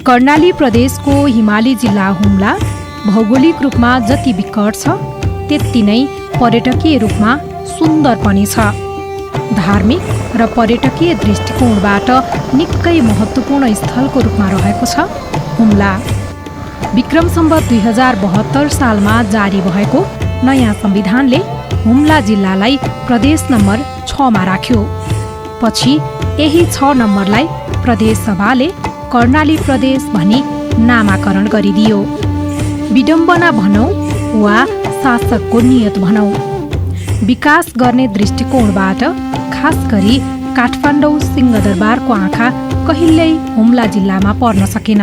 कर्णाली प्रदेशको हिमाली जिल्ला हुम्ला भौगोलिक रूपमा जति विकट छ त्यति नै पर्यटकीय रूपमा सुन्दर पनि छ। धार्मिक र पर्यटकीय दृष्टिकोणबाट निकै महत्त्वपूर्ण स्थलको रूपमा रहेको छ हुम्ला। विक्रम सम्वत 2072 सालमा जारी भएको नयाँ संविधानले हुम्ला जिल्लालाई प्रदेश नम्बर 6 मा राख्यो। पछि यही 6 नम्बरलाई प्रदेश सभाले कर्णाली प्रदेश भनी नामाकरण गरिदियो। विडम्बना भनौँ वा शासकको नियत भनौँ, विकास गर्ने दृष्टिकोणबाट खास गरी काठमाडौँ सिंहदरबारको आँखा कहिल्यै हुम्ला जिल्लामा पर्न सकेन।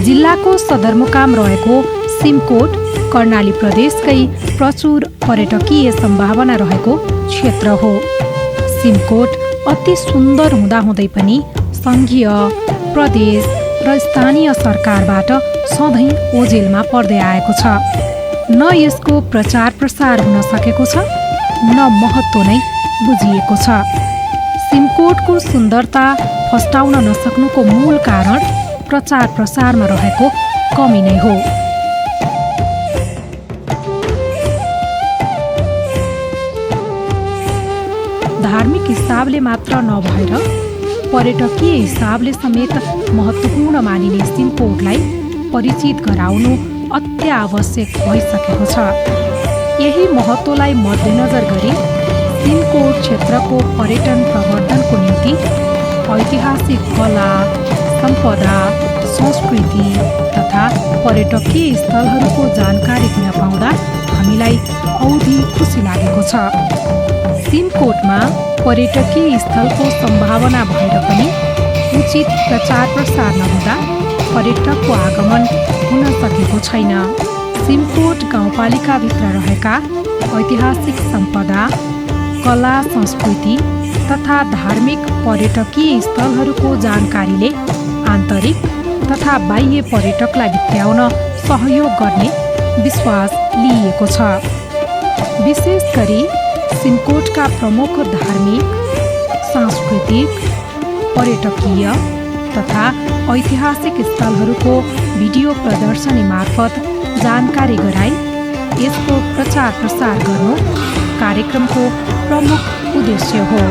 जिल्लाको सदरमुकाम रहेको सिमकोट कर्णाली प्रदेशकै प्रचुर पर्यटकीय सम्भावना रहेको क्षेत्र हो। सिमकोट अति सुन्दर हुँदाहुँदै पनि सङ्घीय, प्रदेश र स्थानीय सरकारबाट सधैँ ओझेलमा पर्दै आएको छ। न यसको प्रचार प्रसार हुन सकेको छ, न महत्त्व नै बुझिएको छ। सिमकोटको सुन्दरता फस्टाउन नसक्नुको मूल कारण प्रचार प्रसारमा रहेको कमी नै हो। धार्मिक हिसाबले मात्र नभएर पर्यटकीय हिसाबले समेत महत्त्वपूर्ण मानिने सिमकोटलाई परिचित गराउनु अत्यावश्यक भइसकेको छ। यही महत्त्वलाई मध्यनजर गरी सिमकोट क्षेत्रको पर्यटन प्रवर्धनको निम्ति ऐतिहासिक कला, सम्पदा, संस्कृति तथा पर्यटकीय स्थलहरूको जानकारी दिन पाउँदा हामीलाई औधी खुसी लागेको छ। सिमकोटमा पर्यटकीय स्थलको सम्भावना भएर पनि उचित प्रचार प्रसार नहुँदा पर्यटकको आगमन हुन सकेको छैन। सिमकोट गाउँपालिकाभित्र रहेका ऐतिहासिक सम्पदा, कला, संस्कृति तथा धार्मिक पर्यटकीय स्थलहरूको जानकारीले आन्तरिक तथा बाह्य पर्यटकलाई भित्र्याउन सहयोग गर्ने विश्वास लिइएको छ। विशेष गरी सिमकोटका प्रमुख धार्मिक, सांस्कृतिक, पर्यटकीय तथा ऐतिहासिक स्थलहरूको भिडियो प्रदर्शनी मार्फत जानकारी गराई यसको प्रचार प्रसार गर्नु कार्यक्रमको प्रमुख उद्देश्य हो।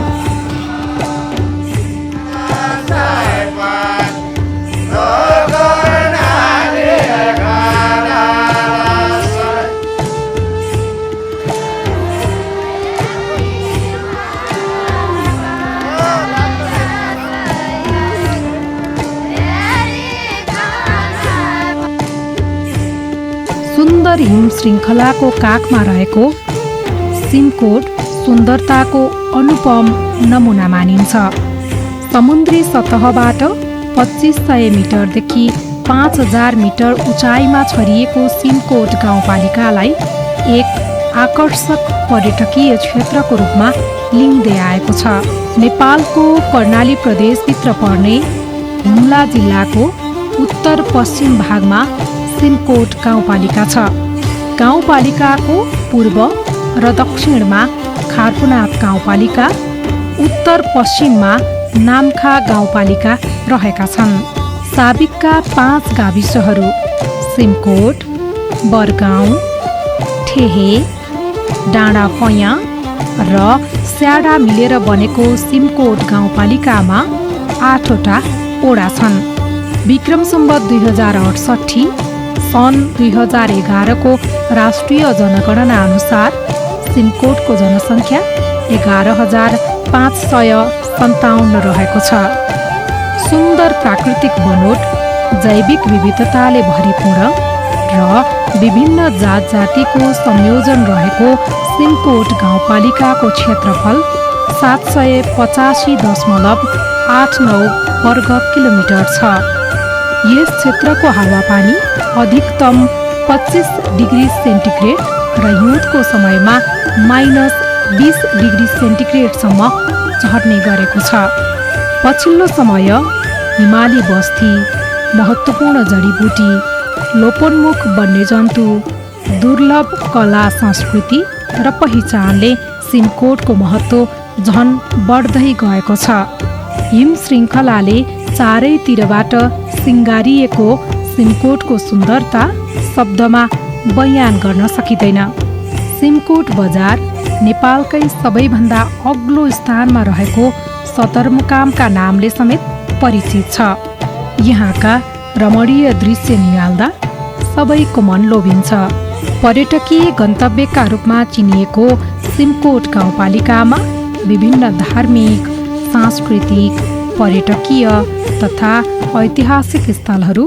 सुन्दर हिम श्रृङ्खलाको काखमा रहेको सिमकोट सुन्दरताको अनुपम नमुना मानिन्छ। समुद्री सतहबाट 2500 मिटरदेखि 5000 मिटर उचाइमा छरिएको सिमकोट गाउँपालिकालाई एक आकर्षक पर्यटकीय क्षेत्रको रूपमा लिँदै आएको छ। नेपालको कर्णाली प्रदेशभित्र पर्ने हुम्ला जिल्लाको उत्तर पश्चिम भागमा सिमकोट गाउँपालिका छ। गाउँपालिकाको पूर्व र दक्षिणमा खारपुनाथ गाउँपालिका, उत्तर पश्चिममा नाम्खा गाउँपालिका रहेका छन्। साबिकका 5 गाविसहरू सिमकोट, बरगाउँ, ठेहे, डाँडाफयाँ र स्याडा मिलेर बनेको सिमकोट गाउँपालिकामा 8वटा ओडा छन्। विक्रम सम्वत 2068 सन् 2011 को राष्ट्रिय जनगणना अनुसार सिमकोटको जनसङ्ख्या 11,557 रहेको छ। सुन्दर प्राकृतिक बनोट, जैविक विविधताले भरिपूर्ण र विभिन्न जात जातिको संयोजन रहेको सिमकोट गाउँपालिकाको क्षेत्रफल 785.89 वर्ग किलोमिटर छ। यस क्षेत्रको हावापानी अधिकतम 25 डिग्री सेन्टिग्रेड र हिउँदको समयमा -20 डिग्री सेन्टिग्रेडसम्म झर्ने गरेको छ। पछिल्लो समय हिमाली बस्ती, महत्त्वपूर्ण जडीबुटी, लोपोन्मुख वन्यजन्तु, दुर्लभ कला संस्कृति र पहिचानले सिमकोटको महत्त्व झन बढ्दै गएको छ। हिम श्रृङ्खलाले चारैतिरबाट सिँगारिएको सिमकोटको सुन्दरता शब्दमा बयान गर्न सकिँदैन। सिमकोट बजार नेपालकै सबैभन्दा अग्लो स्थानमा रहेको सदरमुकामका नामले समेत परिचित छ। यहाँका रमणीय दृश्य निहाल्दा सबैको मन लोभिन्छ। पर्यटकीय गन्तव्यका रूपमा चिनिएको सिमकोट गाउँपालिकामा विभिन्न धार्मिक, सांस्कृतिक, पर्यटकीय तथा ऐतिहासिक स्थलहरू,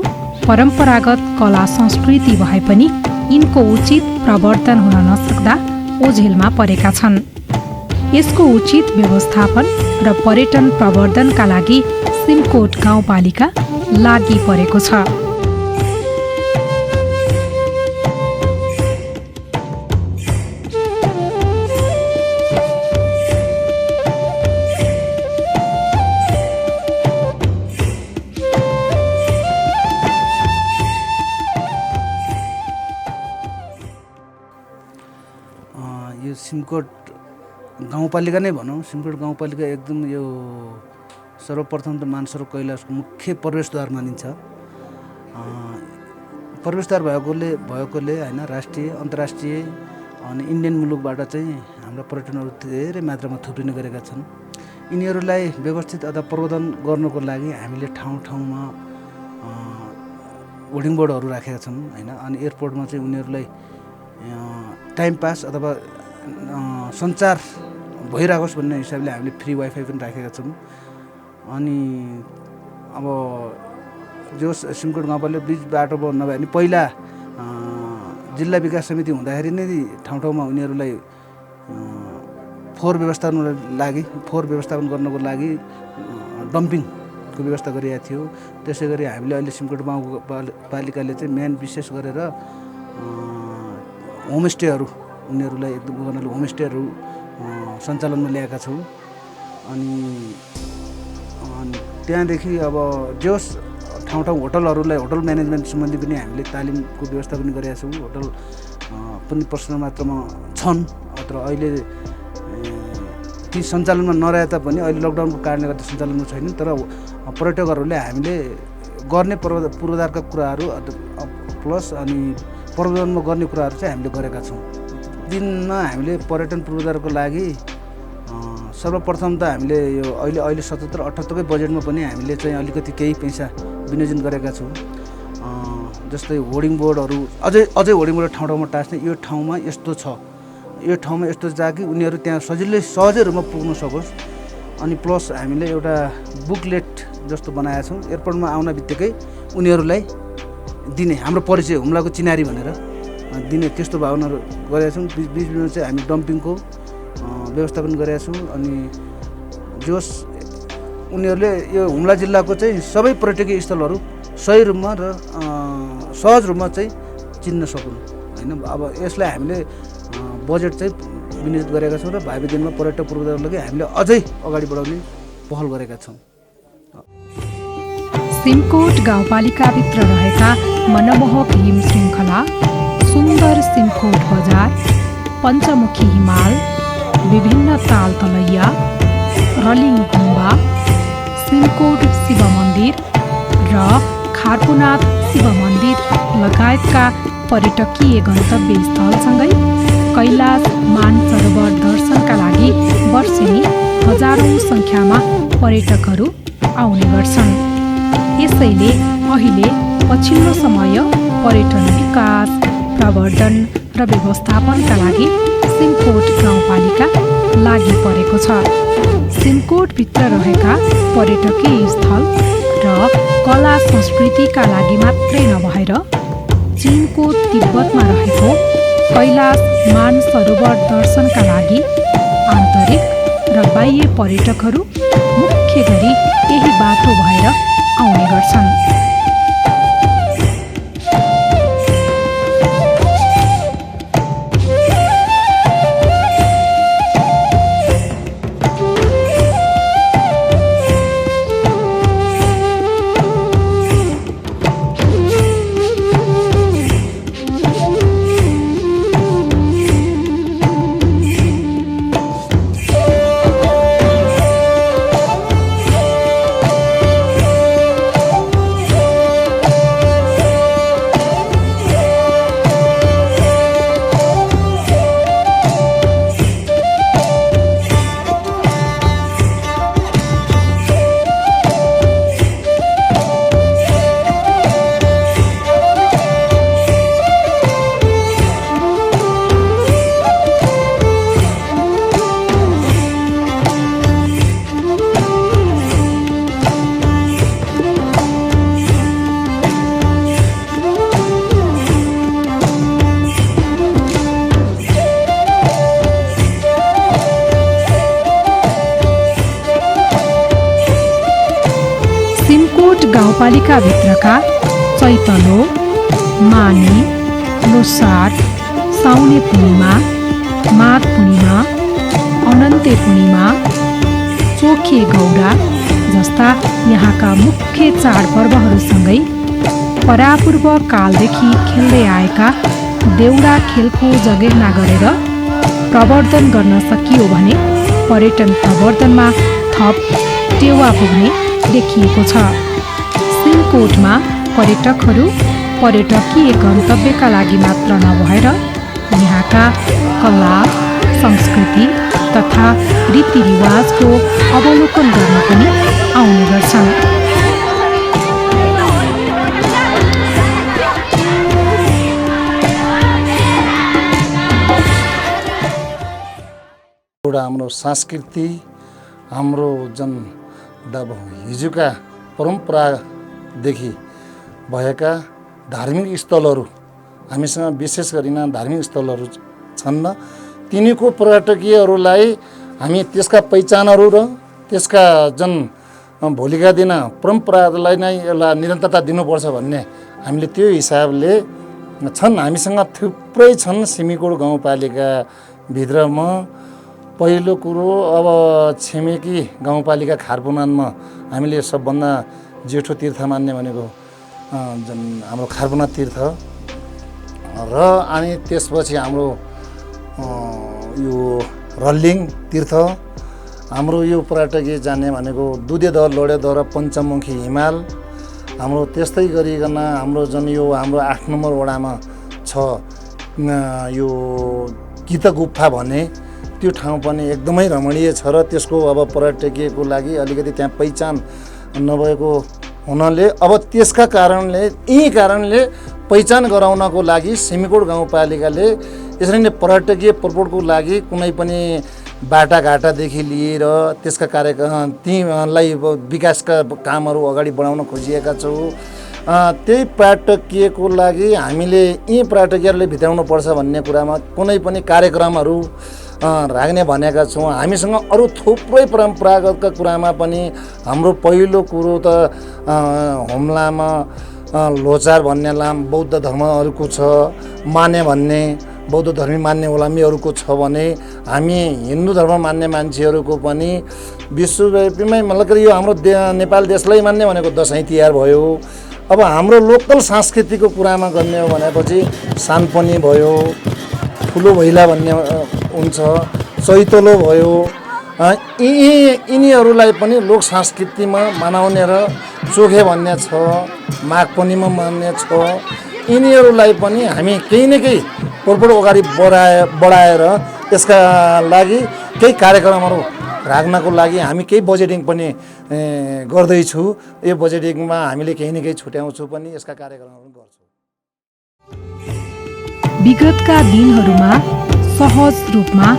परम्परागत कला संस्कृति भए पनि यिनको उचित प्रवर्धन हुन नसक्दा ओझेलमा परेका छन्। यसको उचित व्यवस्थापन र पर्यटन प्रवर्धनका लागि सिमकोट गाउँपालिका लागि परेको छ। यो सिमकोट गाउँपालिका नै भनौँ। सिमकोट गाउँपालिका एकदम यो सर्वप्रथम त मानसरोवर कैलाशको मुख्य प्रवेशद्वार मानिन्छ। प्रवेशद्वार भएकोले होइन, राष्ट्रिय, अन्तर्राष्ट्रिय अनि इन्डियन मुलुकबाट चाहिँ हाम्रा पर्यटनहरू धेरै मात्रामा थुप्रिने गरेका छन्। यिनीहरूलाई व्यवस्थित अथवा प्रबन्धन गर्नको लागि हामीले ठाउँ ठाउँमा होर्डिङ बोर्डहरू राखेका छन् होइन। अनि एयरपोर्टमा चाहिँ उनीहरूलाई टाइम पास अथवा सञ्चार भइरहेकोस् भन्ने हिसाबले हामीले फ्री वाइफाई पनि राखेका छौँ। अनि अब जो सिमकोट गाउँपालिका ब्रिज बाटो नभए पनि पहिला जिल्ला विकास समिति हुँदाखेरि नै ठाउँ ठाउँमा उनीहरूलाई फोहोर व्यवस्थापन गर्नको लागि डम्पिङको व्यवस्था गरिएको थियो। त्यसै गरी हामीले अहिले सिमकोट गाउँपालिकाले चाहिँ मेन विशेष गरेर होमस्टेहरू उनीहरूलाई एकदम गर्नले होमस्टेहरू सञ्चालनमा ल्याएका छौँ। अनि त्यहाँदेखि अब जोस ठाउँ होटलहरूलाई होटल म्यानेजमेन्ट सम्बन्धी पनि हामीले तालिमको व्यवस्था पनि गरेका छौँ। होटल पनि प्रश्न मात्रामा छन्, तर अहिले ती सञ्चालनमा नरहे तापनि अहिले लकडाउनको कारणले गर्दा सञ्चालनमा छैन। तर पर्यटकहरूले हामीले गर्ने पूर्वाधारका कुराहरू प्लस अनि प्रबन्धनमा गर्ने कुराहरू चाहिँ हामीले गरेका छौँ। दिनमा हामीले पर्यटन पूर्वाधारको लागि सर्वप्रथम त हामीले यो अहिले 77-78कै बजेटमा पनि हामीले चाहिँ अलिकति केही पैसा विनियोजन गरेका छौँ। जस्तै होर्डिङ बोर्डहरू अझै होर्डिङ बोर्ड ठाउँ ठाउँमा टाँस्ने, यो ठाउँमा यस्तो छ, यो ठाउँमा यस्तो छ कि उनीहरू त्यहाँ सहजै रूपमा पुग्न सकोस्। अनि प्लस हामीले एउटा बुकलेट जस्तो बनाएका छौँ। एयरपोर्टमा आउन बित्तिकै उनीहरूलाई दिने हाम्रो परिचय, हुम्लाको चिनारी भनेर दिने त्यस्तो भावनाहरू गरेका छौँ। बिचमा चाहिँ हामी डम्पिङको व्यवस्थापन गरेका छौँ। अनि जोस उनीहरूले यो हुम्ला जिल्लाको चाहिँ सबै पर्यटकीय स्थलहरू सही रूपमा र सहज रूपमा चाहिँ चिन्न सकुन् होइन। अब यसलाई हामीले बजेट चाहिँ विनियोजित गरेका छौँ र भावी दिनमा पर्यटक पूर्वाधारको लागि हामीले अझै अगाडि बढाउने पहल गरेका छौँ। सिमकोट गाउँपालिकाभित्र रहेका मनमोहक हिम श्रृङ्खला, सुन्दर सिमकोट बजार, पञ्चमुखी हिमाल, विभिन्न ताल तलैया, रलिङ गुम्बा, सिमकोट शिव मन्दिर र खारपुनाथ शिव मन्दिर लगायतका पर्यटकीय गन्तव्य स्थलसँगै कैलाश मानसरोवर दर्शनका लागि वर्षेनी हजारौँ सङ्ख्यामा पर्यटकहरू आउने गर्छन्। यसैले अहिले पछिल्लो समय पर्यटन विकास, प्रवर्धन र व्यवस्थापनका लागि सिमकोट गाउँपालिका लागि परेको छ। सिमकोटभित्र रहेका पर्यटकीय स्थल र कला संस्कृतिका लागि मात्रै नभएर चीनको तिब्बतमा रहेको कैलाश मानसरोवर दर्शनका लागि आन्तरिक र बाह्य पर्यटकहरू मुख्य गरी यही बाटो भएर आउने गर्छन्। सिमकोट गाउँपालिकाभित्रका चैतलो, माने, लोसार, साउने पूर्णिमा, माघ पूर्णिमा, अनन्ते पूर्णिमा, चोखे गौडा जस्ता यहाँका मुख्य चाडपर्वहरूसँगै परापूर्व कालदेखि खेल्दै आएका देउडा खेलको जगेर्ना गरेर प्रवर्धन गर्न सकियो भने पर्यटन प्रवर्धनमा थप टेवा पुग्ने देखिएको छ। सिमकोटमा पर्यटकहरू पर्यटकीय गन्तव्यका लागि मात्र नभएर यहाँका कला, संस्कृति तथा रीतिरिवाजको अवलोकन गर्न पनि आउने गर्छन्। एउटा हाम्रो संस्कृति, हाम्रो जुन हिजोका परम्परादेखि भएका धार्मिक स्थलहरू हामीसँग विशेष गरिन धार्मिक स्थलहरू छन् र तिनीको पर्यटकीयहरूलाई हामी त्यसका पहिचानहरू र त्यसका जुन भोलिका दिन परम्परालाई नै एउटा निरन्तरता दिनुपर्छ भन्ने हामीले त्यो हिसाबले छन्। हामीसँग थुप्रै छन्। सिमीकोट गाउँपालिकाभित्रमा पहिलो कुरो अब छिमेकी गाउँपालिका खारपुनानमा हामीले सबभन्दा जेठो तीर्थ मान्ने भनेको जुन हाम्रो खारपुना तीर्थ र अनि त्यसपछि हाम्रो यो रल्लिङ तीर्थ, हाम्रो यो पर्यटकीय जाने भनेको दुधेदह, लोडेदह र पञ्चमुखी हिमाल। हाम्रो त्यस्तै गरिकन हाम्रो जुन यो हाम्रो 8 नम्बर वडामा छ यो गीत गुफा भन्ने त्यो ठाउँ पनि एकदमै रमणीय छ र त्यसको अब पर्यटकीयको लागि अलिकति त्यहाँ पहिचान नभएको हुनाले अब त्यसका कारणले यही कारणले पहिचान गराउनको लागि सिमीकोट गाउँपालिकाले यसरी नै पर्यटकीय प्रपोटको लागि कुनै पनि बाटाघाटादेखि लिएर त्यसका कार्यक्रम तीलाई विकासका कामहरू अगाडि बढाउन खोजिएका छौँ। त्यही पर्यटकीयको लागि हामीले यी पर्यटकीयहरूले भित्राउनुपर्छ भन्ने कुरामा कुनै पनि कार्यक्रमहरू राख्ने भनेका छौँ। हामीसँग अरू थुप्रै परम्परागतका कुरामा पनि हाम्रो पहिलो कुरो त हुम्लामा लोचार भन्ने लाम बौद्ध धर्महरूको छ, माने भन्ने बौद्ध धर्मी मान्ने ओलामीहरूको छ भने हामी हिन्दू धर्म मान्ने मान्छेहरूको पनि विश्वव्यापीमै मतलब यो हाम्रो नेपाल देशलाई मान्ने भनेको दसैँ तिहार भयो। अब हाम्रो लोकल संस्कृतिको कुरामा गर्ने हो भनेपछि सानपनी भयो, ठुलो भैला भन्ने हुन्छ, चैतलो भयो, यिनीहरूलाई पनि लोक संस्कृतिमा मनाउने र चोखे भन्ने छ, माघ पूर्णिमा मान्ने छ। यिनीहरूलाई पनि हामी केही न केही पोरपोर अगाडि बढाएर यसका लागि केही कार्यक्रमहरू राख्नको लागि हामी केही बजेटिङ पनि गर्दैछु। यो बजेटिङमा हामीले केही न केही छुट्याउँछौँ पनि, यसका कार्यक्रमहरू गर्छौँ। विगतका दिनहरूमा सहज रूपमा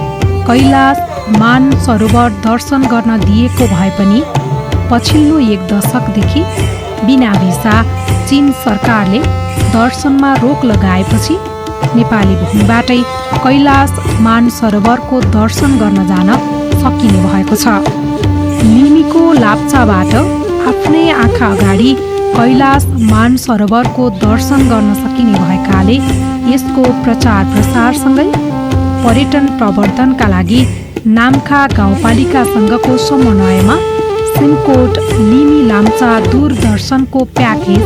कैलाश मानसरोवर दर्शन गर्न दिएको भए पनि पछिल्लो 1 दशकदेखि बिना भिसा चीन सरकारले दर्शनमा रोक लगाएपछि नेपाली भूमिबाटै कैलाश मानसरोवरको दर्शन गर्न जान सकिने भएको छ। लिमीको लाप्चाबाट आफ्नै आँखा अगाडि कैलाश मानसरोवरको दर्शन गर्न सकिने भएकाले यसको प्रचार प्रसारसँगै पर्यटन प्रवर्धनका लागि नाम्खा गाउँपालिकासँगको समन्वयमा सिमकोट लिमी लाम्चा दूरदर्शनको प्याकेज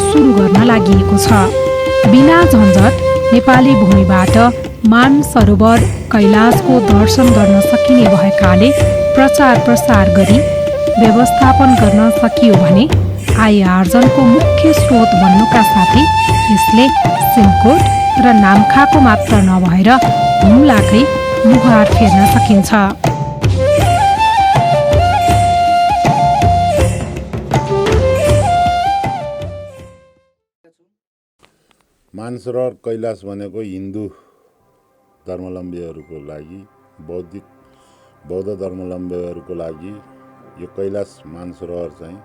सुरु गर्न लागि छ। बिना झन्झट नेपाली भूमिबाट मानसरोवर कैलाशको दर्शन गर्न सकिने भएकाले प्रचार प्रसार गरी व्यवस्थापन गर्न सकियो भने आय आर्जनको मुख्य स्रोत बन्नुका साथै यसले सिमकोट र नाम्खाको मात्र नभएर हुम्लाकै मुहार फेर्न सकिन्छ। मानसरोवर कैलाश भनेको हिन्दू धर्मावलम्बीहरूको लागि बौद्ध धर्मावलम्बीहरूको लागि यो कैलाश मानसरोवर चाहिँ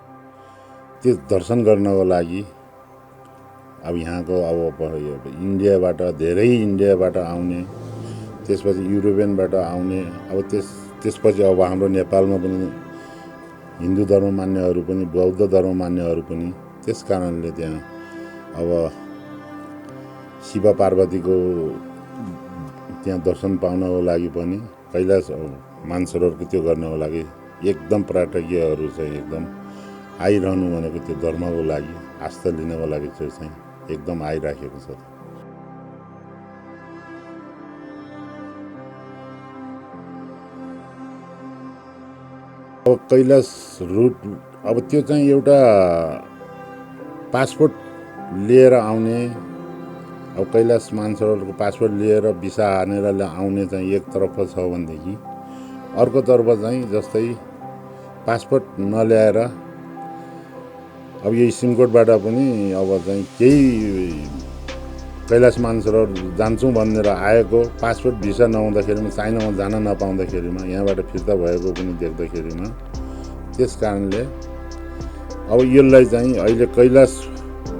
त्यो दर्शन गर्नको लागि अब यहाँको अब इन्डियाबाट इन्डियाबाट आउने, त्यसपछि युरोपियनबाट आउने, अब त्यसपछि अब हाम्रो नेपालमा पनि हिन्दू धर्म मान्नेहरू पनि बौद्ध धर्म मान्नेहरू पनि त्यस कारणले त्यहाँ अब शिव पार्वतीको त्यहाँ दर्शन पाउनको लागि पनि कैलाश मानसरोवरको त्यो गर्नको लागि एकदम पर्यटकीयहरू चाहिँ एकदम आइरहनु भनेको त्यो धर्मको लागि आस्था लिनको लागि चाहिँ एकदम आइराखेको छ। अब कैलाश रुट अब त्यो चाहिँ एउटा पासपोर्ट लिएर आउने, अब कैलाश मानसरोवरको पासपोर्ट लिएर भिसा हानेर आउने चाहिँ एक तर्फ छ भनेदेखि अर्कोतर्फ चाहिँ जस्तै पासपोर्ट नल्याएर अब यो सिमकोटबाट पनि अब चाहिँ केही कैलाश मानसरोवर जान्छौँ भनेर आएको पासपोर्ट भिसा नहुँदाखेरिमा चाइनामा जान नपाउँदाखेरिमा यहाँबाट फिर्ता भएको पनि देख्दाखेरिमा त्यस कारणले अब यसलाई चाहिँ अहिले कैलाश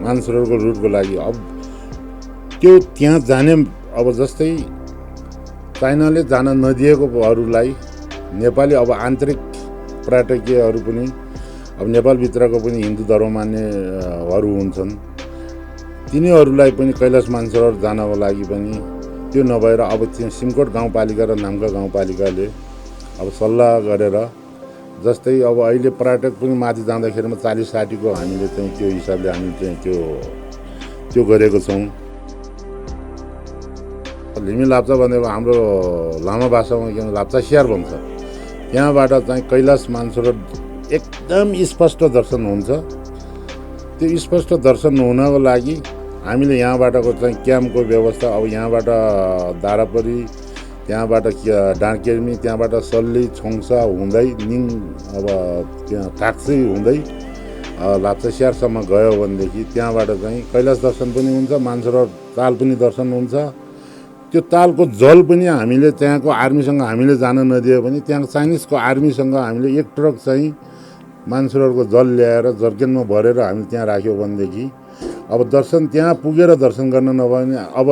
मानसरोवरको रुटको लागि अब त्यो त्यहाँ जाने अब जस्तै चाइनाले जान नदिएकोहरूलाई नेपाली अब आन्तरिक पर्यटकीयहरू पनि अब नेपालभित्रको पनि हिन्दू धर्म मान्नेहरू हुन्छन्, तिनीहरूलाई पनि कैलाश मानसरोवर जानको लागि पनि त्यो नभएर अब त्यो सिमकोट गाउँपालिका र नाम्का गाउँपालिकाले अब सल्लाह गरेर जस्तै अब अहिले पर्यटक पनि माथि जाँदाखेरिमा 40-60 को हामीले चाहिँ त्यो हिसाबले हामी चाहिँ त्यो गरेको छौँ। लिमी लाप्चा भनेको हाम्रो लामा भाषामा के भन्छ लाप्चा स्याहार भन्छ। त्यहाँबाट चाहिँ कैलाश मानसरोवर एकदम स्पष्ट दर्शन हुन्छ। त्यो स्पष्ट दर्शन हुनको लागि हामीले यहाँबाटको चाहिँ क्याम्पको व्यवस्था अब यहाँबाट दारापरी, त्यहाँबाट डाँडकेर्मी, त्यहाँबाट सल्ली छोङ्सा हुँदै निङ अब त्यहाँ टाक्सी हुँदै लाप्चा स्याहारसम्म गयो भनेदेखि त्यहाँबाट चाहिँ कैलाश दर्शन पनि हुन्छ, मानसरोवर ताल पनि दर्शन हुन्छ। त्यो तालको जल पनि हामीले त्यहाँको आर्मीसँग हामीले जान नदियो भने त्यहाँ चाइनिजको आर्मीसँग हामीले एक ट्रक चाहिँ मानसरोवरको जल ल्याएर जर्किनमा भरेर हामी त्यहाँ राख्यो भनेदेखि अब दर्शन त्यहाँ पुगेर दर्शन गर्न नभए भने अब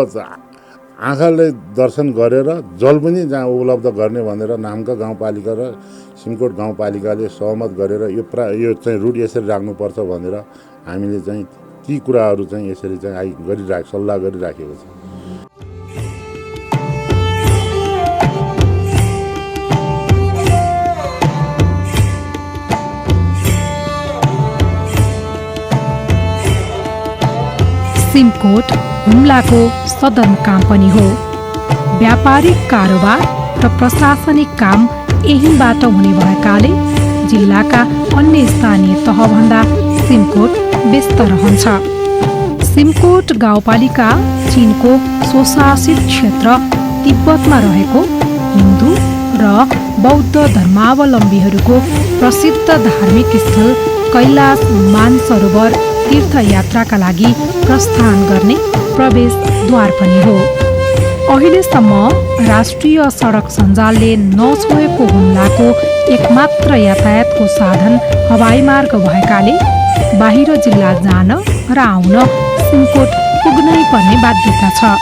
आँखाले दर्शन गरेर जल पनि जहाँ उपलब्ध गर्ने भनेर नाम्का गाउँपालिका र सिमकोट गाउँपालिकाले सहमत गरेर यो चाहिँ रुट यसरी राख्नुपर्छ भनेर हामीले चाहिँ ती कुराहरू चाहिँ यसरी चाहिँ सल्लाह गरिराखेको छ। सिमकोट हुम्लाको सदरमुकाम पनि हो। व्यापारिक कारोबार र प्रशासनिक काम यहीँबाट हुने भएकाले जिल्लाका अन्य स्थानीय तहभन्दा सिमकोट व्यस्त रहन्छ। सिमकोट गाउँपालिका चीनको स्वशासित क्षेत्र तिब्बतमा रहेको हिन्दू र बौद्ध धर्मावलम्बीहरूको प्रसिद्ध धार्मिक स्थल कैलाश मानसरोवर तीर्थयात्राका लागि प्रस्थान गर्ने प्रवेशद्वार पनि हो। अहिलेसम्म राष्ट्रिय सडक सञ्जालले नछोएको हुम्लाको एकमात्र यातायातको साधन हवाई मार्ग भएकाले बाहिर जिल्ला जान र आउन सिमकोट पुग्नै पर्ने बाध्यता छ।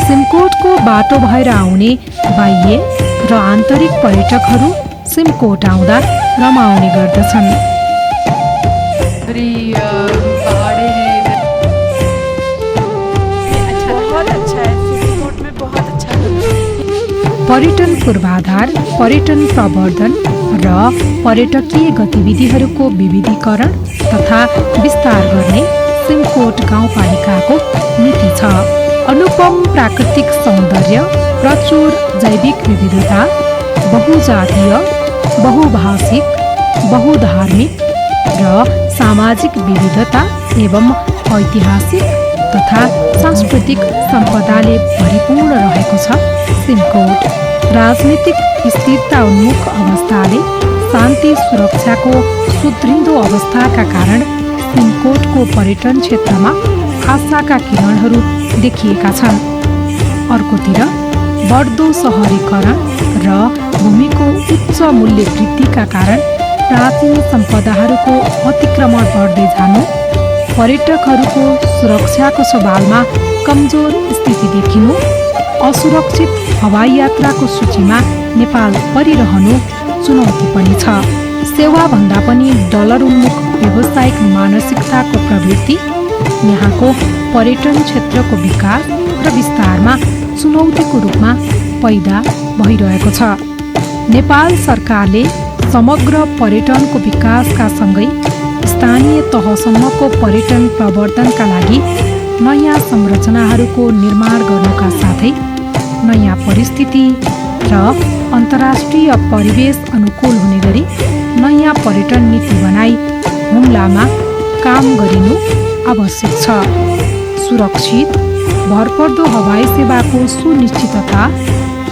सिमकोटको बाटो भएर आउने बाह्य र आन्तरिक पर्यटकहरू सिमकोट आउँदा रमाउने गर्दछन्। पर्यटन पूर्वाधार, पर्यटन प्रवर्धन र पर्यटकीय गतिविधिहरूको विविधीकरण तथा विस्तार गर्ने सिमकोट गाउँपालिकाको नीति छ। अनुपम प्राकृतिक सौन्दर्य, प्रचुर जैविक विविधता, बहुजातीय, बहुभाषिक, बहुधार्मिक र सामाजिक विविधता एवं ऐतिहासिक तथा सांस्कृतिक सम्पदाले परिपूर्ण रहेको छ। सिमकोट राजनीतिक स्थिरता उन्मुख अवस्थाले शान्ति सुरक्षाको सुदृढ अवस्थाका कारण सिमकोटको पर्यटन क्षेत्रमा आशाका किरणहरू देखिएका छन्। अर्कोतिर बढ्दो सहरीकरण र भूमिको उच्च मूल्य वृद्धिका कारण प्राचीन सम्पदाहरूको अतिक्रमण बढ्दै जानु, पर्यटकहरूको सुरक्षाको सवालमा कमजोर स्थिति देखिनु, असुरक्षित हवाई यात्राको सूचीमा नेपाल परिरहनु चुनौती पनि छ। सेवाभन्दा पनि डलर उन्मुख व्यावसायिक मानसिकताको प्रवृत्ति यहाँको पर्यटन क्षेत्रको विकास र विस्तारमा चुनौतीको रूपमा पैदा भइरहेको छ। नेपाल सरकारले समग्र पर्यटनको विकासका सँगै स्थानीय तहसम्मको पर्यटन प्रवर्धनका लागि नयाँ संरचनाहरूको निर्माण गर्नुका साथै नयाँ परिस्थिति र अन्तर्राष्ट्रिय परिवेश अनुकूल हुने गरी नयाँ पर्यटन नीति बनाई हुम्लामा काम गरिनु आवश्यक छ। सुरक्षित भरपर्दो हवाई सेवाको सुनिश्चितता,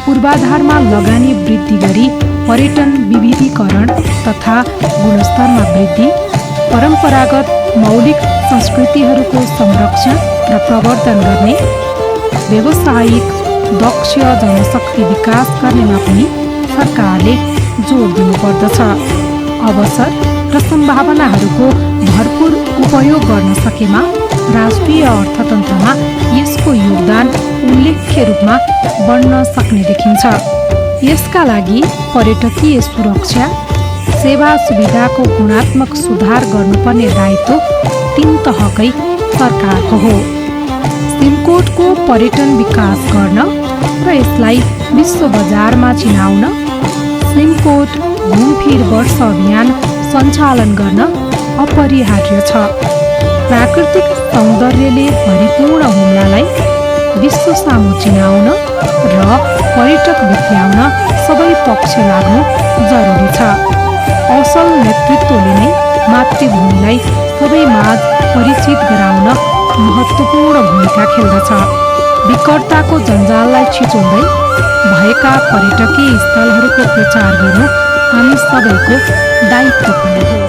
पूर्वाधारमा लगानी वृद्धि गरी पर्यटन विविधीकरण तथा गुणस्तरमा वृद्धि, परम्परागत मौलिक संस्कृतिहरूको संरक्षण र प्रवर्धन गर्ने, व्यावसायिक दक्ष जनशक्ति विकास गर्नेमा पनि सरकारले जोड दिनुपर्दछ। अवसर र सम्भावनाहरूको भरपूर उपयोग गर्न सकेमा राष्ट्रिय अर्थतन्त्रमा यसको योगदान उल्लेख्य रूपमा बढ्न सक्ने देखिन्छ। यसका लागि पर्यटकीय सुरक्षा, सेवा सुविधाको गुणात्मक सुधार गर्नुपर्ने दायित्व तीन तहकै सरकारको हो। सिमकोटको पर्यटन विकास गर्न र यसलाई विश्व बजारमा चिनाउन सिमकोट घुमफिर वर्ष अभियान सञ्चालन गर्न अपरिहार्य छ। प्राकृतिक सौन्दर्यले भरिपूर्ण हुम्लालाई विश्व सामु चिनाउन र पर्यटक भित्र्याउन सबै पक्ष लाग्नु जरुरी छ। असल नेतृत्वले नै मातृभूमिलाई सबै माझ परिचित गराउन महत्त्वपूर्ण भूमिका खेल्दछ। विकटताको जन्जाललाई छिचोल्दै भएका पर्यटकीय स्थलहरूको प्रचार गर्नु हामी सबैको दायित्व पनि हो।